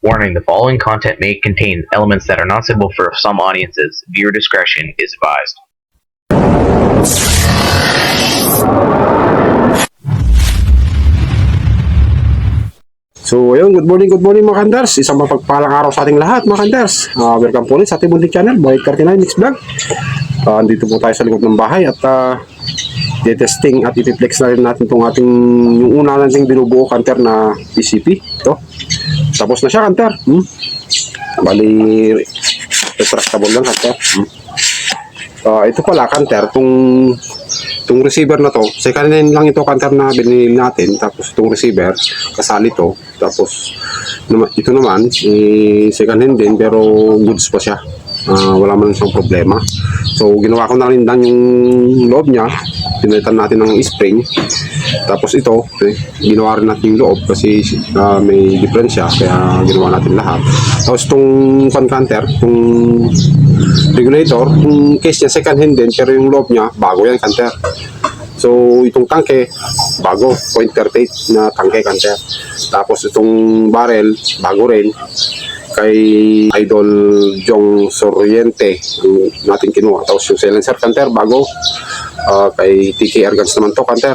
Warning: the following content may contain elements that are not suitable for some audiences. Viewer discretion is advised. So ayun, good morning mga kanders. Isang mapagpalang araw sa ating lahat mga kanders. Welcome po ulit sa ating munting channel, Boy 39 Mix Vlog. Andito po tayo sa likod ng bahay at i-testing at i-flex na rin natin itong ating yung una nating binubuo kanter na PCP. Ito. Tapos na siya kanter. Bali, retractable lang kanter. Ito pala kanter, itong receiver na to, second hand lang ito kanter na binili natin. Tapos itong receiver, kasali to. Tapos ito naman, second hand din pero goods pa siya. Wala man siyang problema. So ginawa ko na rin lang yung loob niya, pinalitan natin ng spring. Tapos ito, ginawa rin natin yung loob kasi may diferensya, kaya ginawa natin lahat. Tapos itong canter, itong regulator, yung case niya second hand din pero yung loob niya bago yan canter. So itong tangke bago, 0.38 na tangke canter. Tapos itong barrel bago rin, kay Idol Jong Soriente natin kinuha. Tapos yung silencer canter bago, kay TKR Guns naman to canter.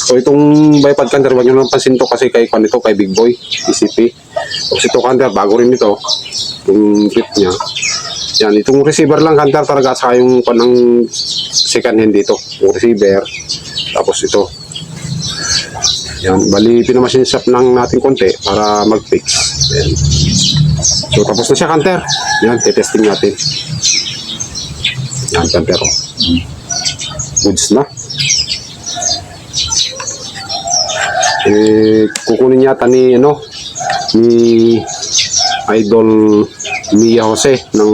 So itong bipod canter, wag nyo naman pansin to kasi kay ito kay Big Boy PCP. Tapos ito canter bago rin ito, yung grip nya yan. Itong receiver lang canter talaga sa yung panang second hand dito, yung receiver. Tapos ito yan, bali pinamasinsap lang natin konti para mag-fix. Yan. So tapos na siya canter. Yan, testing natin. Yan canter. Goods na. Kukunin yata ni Idol Mia Jose ng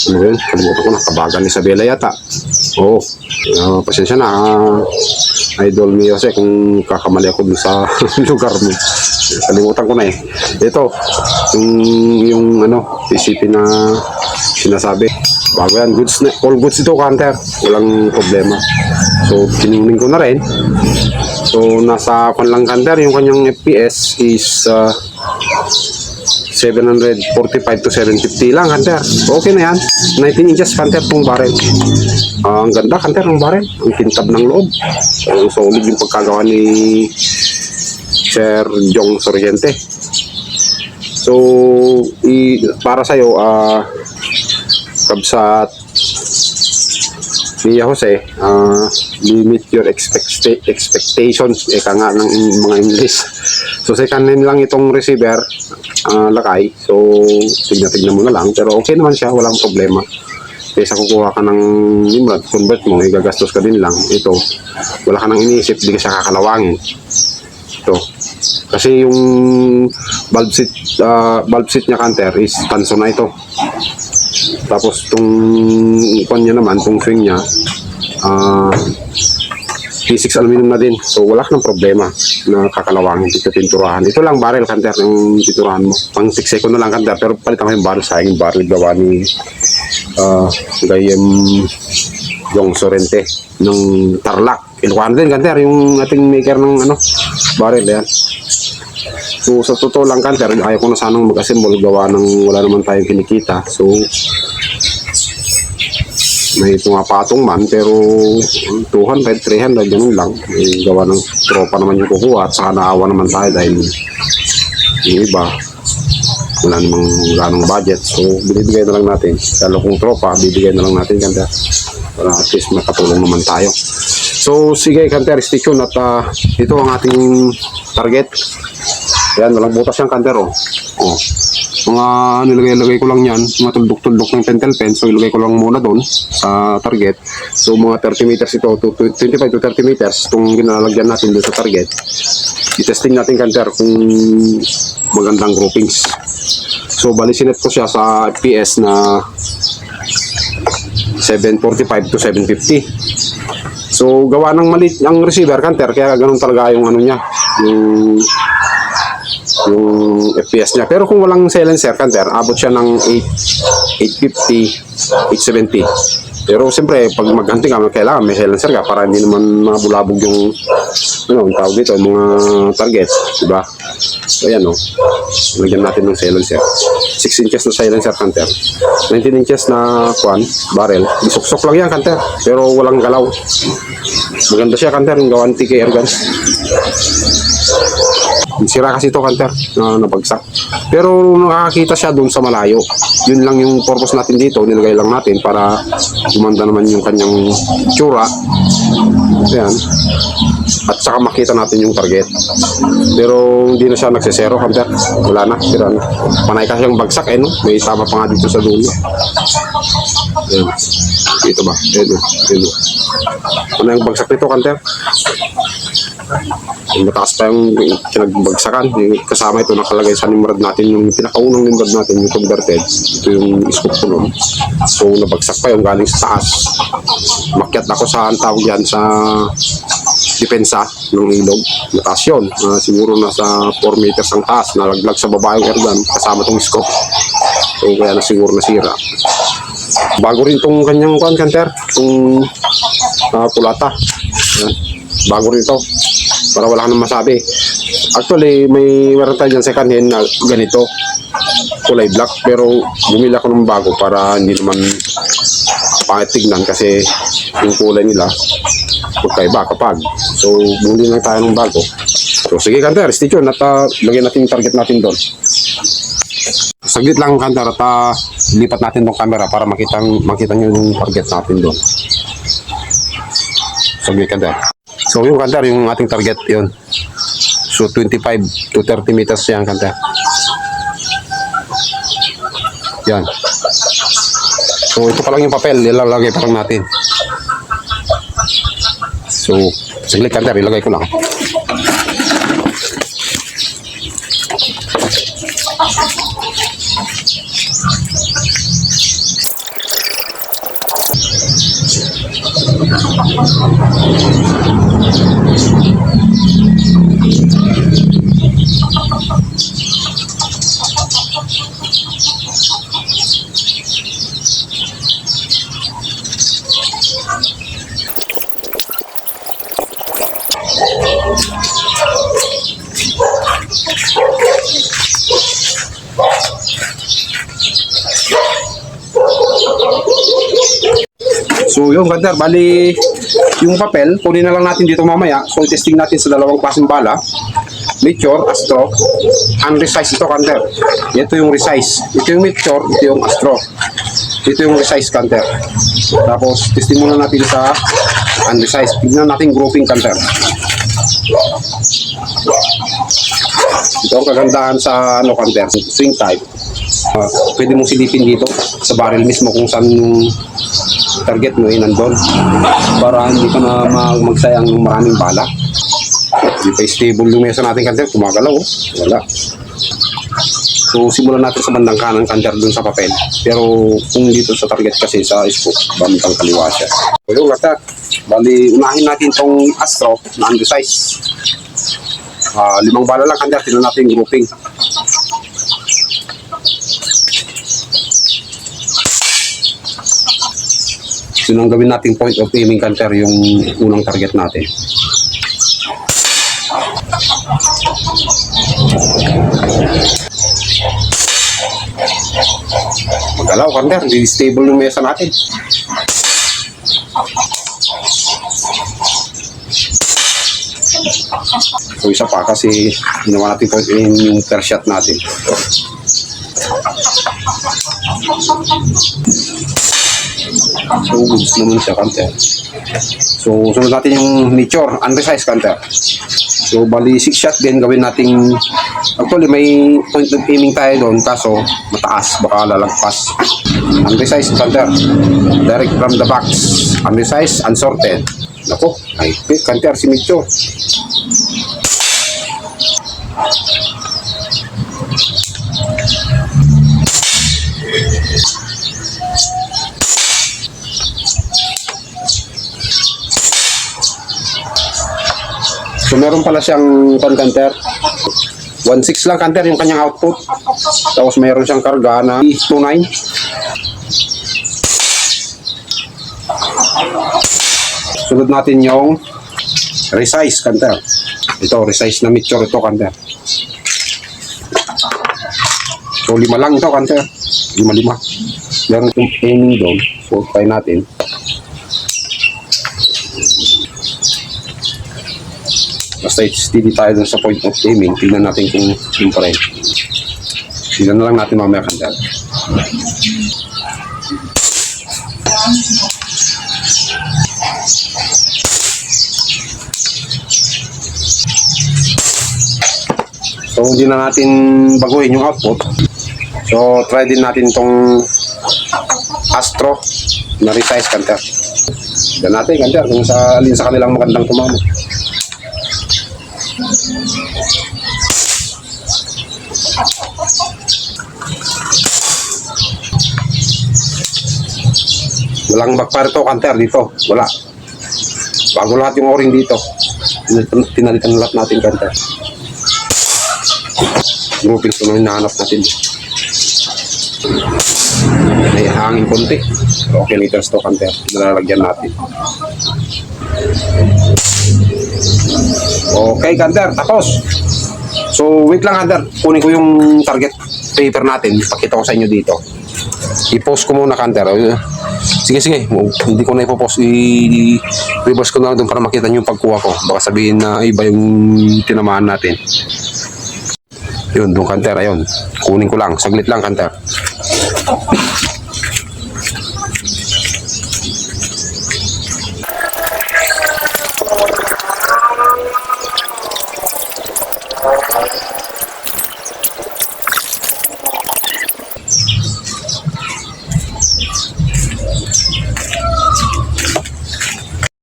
kalimutan ko na, Kabagan ni Isabela yata. Pasensya na Idol Mia Jose kung kakamali ako dun sa lugar mo. Kalimutan ko na ito yung PCP na sinasabi bago yan. Goods na, all goods ito canter, walang problema. So tinunin ko na rin. So nasa lang canter, yung kanyang FPS is 745 to 750 lang canter. Okay na yan. 19 inches canter pong barrel. Ang ganda canter ng barrel, ang kintab ng loob. Solid yung pagkagawa ni Sir Jong Soriente. So para sa'yo, kabsat Mia Jose, limit your expectations, eka nga ng mga English. So second hand lang itong receiver, lakay. So tignan mo na lang, pero okay naman siya, walang problema. Kaysa kukuha ka ng convert mo, igagastos ka din lang. Ito, wala ka nang iniisip, di ka siya kakalawangin. Ito, kasi yung valve seat niya canter is tanso na ito. Tapos itong ikon niya naman, itong swing niya, P6 aluminum na din. So wala ka ng problema na kakalawangin dito tinturahan. Ito lang barrel canter yung tinturahan mo. Pang 6 second na lang canter, pero palitan ko yung barrel. Sayang yung barrel gawa ni Gayem Jong Soriente ng Tarlac. Ilocano din canter, yung ating maker ng barrel yan. So sa totoo lang canter, ayaw ko na sanang mag-assemble gawa ng wala naman tayong kinikita. So may pumapatong man pero 200, 300 ganun lang. May gawa ng tropa naman yung kukuha at saka naawa naman tayo dahil yung iba wala namang ganong budget. So binibigay na lang natin, lalo kung tropa bibigay na lang natin canter para at least makatulong naman tayo. So sige canter, stay tuned at ito ang ating target. Yan, walang butas yung canter mga nilagay ko lang yan, mga tuldok-tuldok ng pentel pen. So ilagay ko lang muna doon sa target. So mga 30 meters ito, 25 to 30 meters itong ginalagyan natin doon sa target. I-testing natin canter kung magandang groupings. So bali sinet ko siya sa FPS na 745 to 750. So gawa ng maliit ang receiver canter, kaya ganun talaga yung niya, yung FPS niya. Pero kung walang silencer canter, abot siya ng 850, 870. Pero siyempre, pag maghunting ka, kailangan may silencer ka para hindi naman mabulabog yung ang tawag dito, yung mga target, diba? So ayan lagyan natin ng silencer. 6 inches na silencer, Hunter. 19 inches na barrel. Isuksok lang yan, Hunter, pero walang galaw. Maganda siya, Hunter, yung gawan TK airguns. Sira kasi ito, Hunter, na nabagsak. Pero nakakita siya doon sa malayo. Yun lang yung purpose natin dito. Nilagay lang natin para gumanda naman yung kanyang tsura. Ayan. At saka makita natin yung target. Pero hindi na siya nagsesero, Hunter. Wala na. Pero panay kasi yung bagsak, no? May tama pa nga dito sa dulo. Ayan. Dito ba? Dito. Panay yung bagsak nito, Hunter. Mataas pa yung pinagbagsakan. Yung kasama ito nakalagay sa nimrod natin, yung pinakaunang nimrod natin, yung converted. Ito yung scoop ko nun. So nabagsak pa yung galing sa taas. Makyat ako sa ang tawag yan sa depensa ng ilog. Mataas yun. Siguro nasa 4 meters ang taas. Nalaglag sa baba yung airgun kasama tong scoop. So kaya na siguro nasira. Bago rin tong kanyang Hunter, itong pulata. Yan. Bago rin ito. Para wala ka nang masabi. Actually, meron tayo dyan second hand na ganito. Kulay black. Pero bumili ako ng bago para hindi naman pangit tignan kasi yung kulay nila magkaiba kapag. So, bumili lang tayo ng bago. So, sige, Hunter, stay tuned at lagyan natin yung target natin doon. Saglit lang, Hunter, at lipat natin tong camera para makita nyo yung target natin doon. Saglit, Hunter. So yung Hunter, yung ating target yun. So 25 to 30 meters yan, Hunter. Yan. So ito pa lang yung papel, ilalagay pa lang natin. So saglit, Hunter, ilagay ko lang. So yung Hunter, bali yung papel, kunin na lang natin dito mamaya. So testing natin sa dalawang klaseng bala. Mature, Astro, unresize ito, Hunter. Ito yung resize. Ito yung mature, ito yung Astro. Ito yung resize, Hunter. Tapos testing muna natin sa unresize. Tignan natin grouping, Hunter. Ito ang kagandahan sa Hunter, swing type. Pwede mong silipin dito sa barrel mismo kung saan yung target mo nandun para hindi ka na magsayang ng maraming bala. Hindi pa stable yung mesa natin, Hunter, kumagalaw, wala. So simulan natin sa bandang kanan, Hunter, dun sa papel, pero kung dito sa target kasi sa scope, bandang kaliwa siya. So yung Hunter, bali unahin natin tong Astro na undersize. 5 bala lang, Hunter, tinan natin yung grouping. So nang gawin nating point of aiming, Hunter, yung unang target natin. Magalaw, Hunter, hindi stable yung mesa natin. So isa pa kasi ginawa natin point aim yung first shot natin. So goods naman siya, Hunter. So sunod natin yung nature, unresize, Hunter. So bali 6 shot din gawin nating, actually may point of aiming tayo doon kaso mataas, baka lalagpas. Unresize, Hunter, direct from the box. Unresize, unsorted. Nako, ay pick, Hunter, si Micho. So meron pala siyang Hunter, 1.6 lang, Hunter, yung kanyang output. Tapos meron siyang karga na 2.9. Sunod natin yung resize, kanter. Ito, resize na mixture ito, kanter. So, 5 lang ito, kanter. 5. Meron itong aiming doon. So, try natin. Basta steady tayo dun sa point of aiming. Tignan natin kung yung pa rin. Tignan na lang natin mamaya, kanter. So, hindi na natin baguhin yung output. So, try din natin tong Astro na resize, kanter. Tignan natin, kanter, kung sa alin sa kanilang magandang tumama. Walang backfire to, kanter, dito. Wala. Bago lahat yung o-ring dito. Tinalitan lahat natin, kanter. Grouping ito na hinahanap natin. May hangin konti. Okay, liters to, kanter. Nalalagyan natin. Okay, kanter. Tapos. So, wait lang, kanter. Kunin ko yung target paper natin. Pakita ko sa inyo dito. I-post ko muna, kanter. Sige. Hindi ko na ipopost. I-reverse ko na lang doon para makita nyo yung pagkuha ko. Baka sabihin na iba yung tinamaan natin. Yun, doon, kanter. Ayun. Kunin ko lang. Saglit lang, kanter.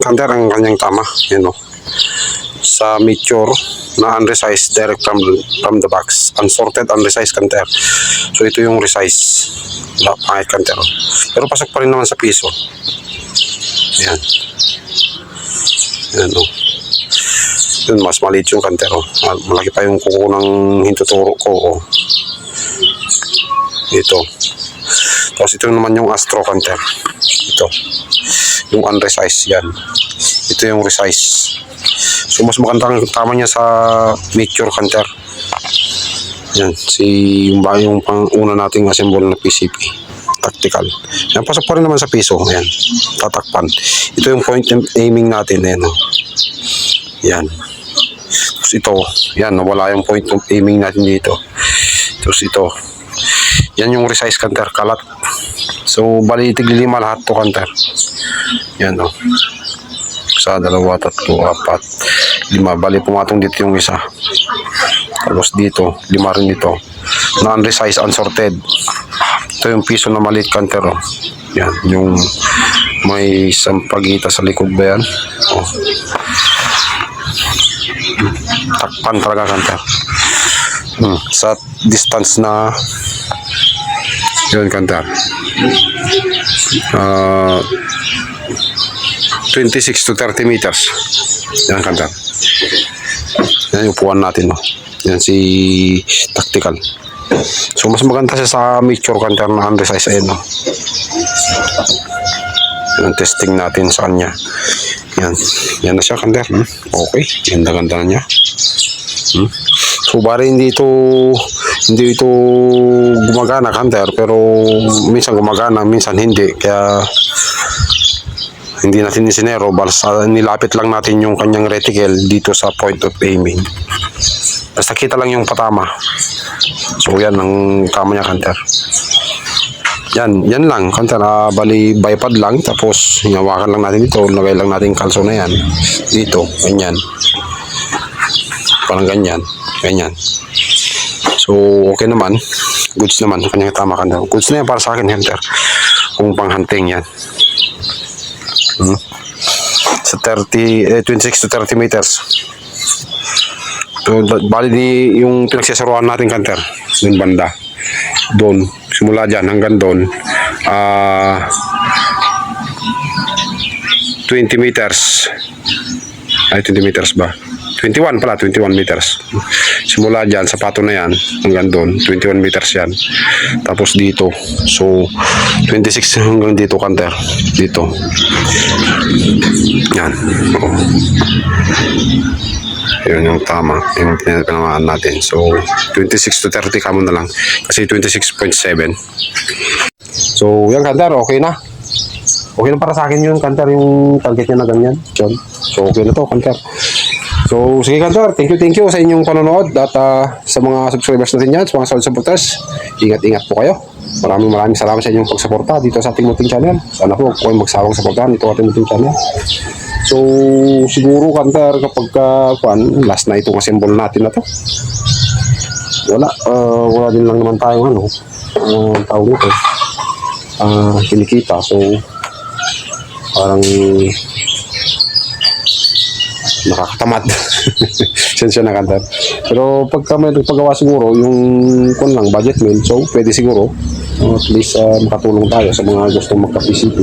Kanter, ang kanyang tama. Yan o. Sa mixture na unresized direct from the box. Unsorted, unresized, kanter. So, ito yung resize. Pangit, kanter. Pero pasok pa rin naman sa piso. Yan. Yan o. Yun, mas maliit yung kanter o. Malaki pa yung kuko ng hintuturo ko o. Ito. Tapos ito naman yung Astro, kanter. Ito. Yung unresized, yan. Ito yung resize. So, mas magandang tama niya sa mixture, kanter. Yan. Yung pang-una nating assemble na PCP. Tactical. Yan, pasok pa rin naman sa piso. Yan. Tatakpan. Ito yung point aiming natin. Yan. Yan. Tapos ito. Yan. Nawala yung point of aiming natin dito. Tapos ito. Yan yung resize, kanter. Kalat. So, bali tig-5 lahat to, kanter. Yan o. Isa, 2, 3, 4, 5. Bali pumatong dito yung isa. Tapos dito, 5 rin dito. Non-resize, unsorted. Ito yung piso na maliit, kanter o. Yan, yung may sampagita sa likod ba yan? O. Takpan talaga, kanter. Sa distance na yun, kanter. 26 to 30 meters. Yan, kanter. Yan yung upuan natin, no? Yan si Tactical. So, mas maganda siya sa mixture, kanter, na unresized. Ayan, no? Yan, testing natin sa kanya. Yan. Yan na siya, kanter. Okay. Ganda-ganda na niya. So, bari hindi ito gumagana, kanter, pero minsan gumagana, minsan hindi. Kaya hindi natin isinero, basta nilapit lang natin yung kanyang reticle dito sa point of aiming. Basta kita lang yung patama. So, yan ang tama niya, kanter. Yan lang, kanter. Bali, bipod lang. Tapos, hinawakan lang natin dito. Lagay lang natin kalso na yan. Dito, ganyan. Parang ganyan. So, okay naman. Goods naman. Kanyang tama, kanter. Goods na yan para sa akin, kanter. Kung pang-hunting yan. Sa 26 to 30 meters. So, bali yung pinagsasaruan natin, kanter. Yung banda. Doon. Simula dyan hanggang doon. 20 meters. Ay, 20 meters ba? 21 pala, 21 meters. Simula dyan, sa pato na yan, hanggang doon, 21 meters yan. Tapos dito, so, 26 hanggang dito, Kanter. Dito. Yan. Oo. Yun yung tama. Yung pinamahan natin. So, 26 to 30 kamo na lang. Kasi 26.7. So, yan, Kanter, okay na. Okay na para sa akin yun, Kanter, yung target niya na ganyan. Yun. So, okay na to, Kanter. So, sige, Kanter, thank you sa inyong panonood at sa mga subscribers natin yan, sa mga solid supporters. Ingat-ingat po kayo. Maraming salamat sa inyong pagsuporta dito sa ating munting channel. Sana po kayo magsawang suportahan dito sa ating munting channel. So, siguro, Kanter, kapag last na itong assemble natin na to. Wala din lang naman tayong tawag nito. Kinikita. So, parang nakakatamad. Sensya na, Kanter. Pero pagka may nagpagawa siguro, yung lang, budget meal, so pwede siguro. At least makatulong tayo sa mga gustong magka-PCP.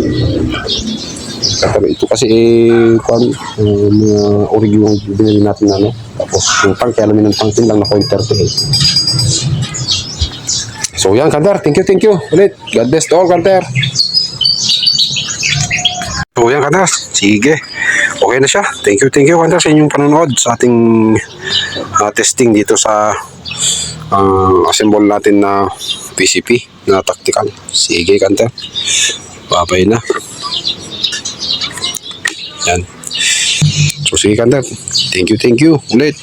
Pero ito kasi mga orig yung binili natin na, no? Tapos yung tank, alamin ng tank lang na 0.38. So yan, Kanter, thank you ulit. God bless to all, Kanter. So yan, Kanter, sige, okay na siya. Thank you, Kanter, sa inyong panonood sa ating testing dito sa assemble natin na PCP na tactical. Sige, Kanter, babay na. Yan. So sige, Kanter, thank you ulit.